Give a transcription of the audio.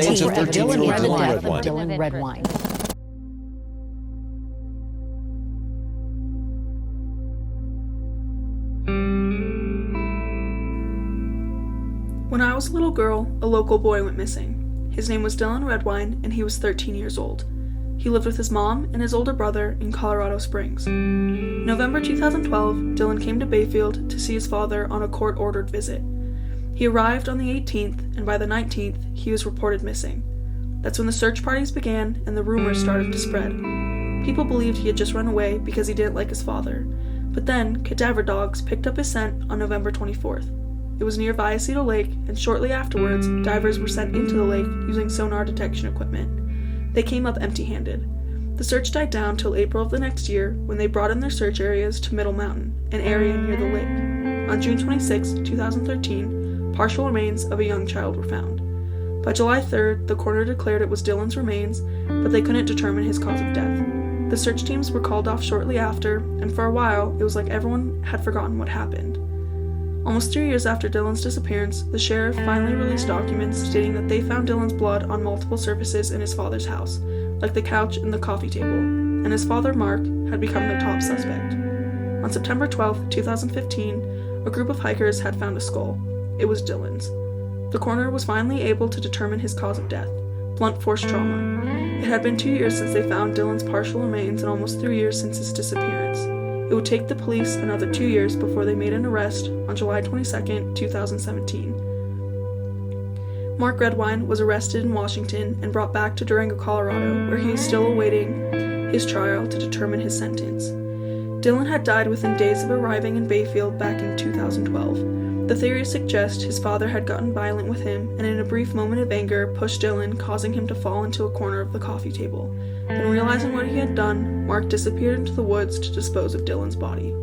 Dylan Redwine. When I was a little girl, a local boy went missing. His name was Dylan Redwine, and he was 13 years old. He lived with his mom and his older brother in Colorado Springs. November 2012, Dylan came to Bayfield to see his father on a court-ordered visit. He arrived on the 18th, and by the 19th, he was reported missing. That's when the search parties began and the rumors started to spread. People believed he had just run away because he didn't like his father. But then, cadaver dogs picked up his scent on November 24th. It was near Vallecito Lake, and shortly afterwards, divers were sent into the lake using sonar detection equipment. They came up empty-handed. The search died down till April of the next year when they broadened their search areas to Middle Mountain, an area near the lake. On June 26, 2013, partial remains of a young child were found. By July 3rd, the coroner declared it was Dylan's remains, but they couldn't determine his cause of death. The search teams were called off shortly after, and for a while, it was like everyone had forgotten what happened. Almost 3 years after Dylan's disappearance, the sheriff finally released documents stating that they found Dylan's blood on multiple surfaces in his father's house, like the couch and the coffee table, and his father, Mark, had become their top suspect. On September 12, 2015, a group of hikers had found a skull. It was Dylan's. The coroner was finally able to determine his cause of death: blunt force trauma. It had been 2 years since they found Dylan's partial remains and almost 3 years since his disappearance. It would take the police another 2 years before they made an arrest on July 22, 2017. Mark Redwine was arrested in Washington and brought back to Durango, Colorado, where he is still awaiting his trial to determine his sentence. Dylan had died within days of arriving in Bayfield back in 2012. The theories suggest his father had gotten violent with him and in a brief moment of anger pushed Dylan, causing him to fall into a corner of the coffee table. Then realizing what he had done, Mark disappeared into the woods to dispose of Dylan's body.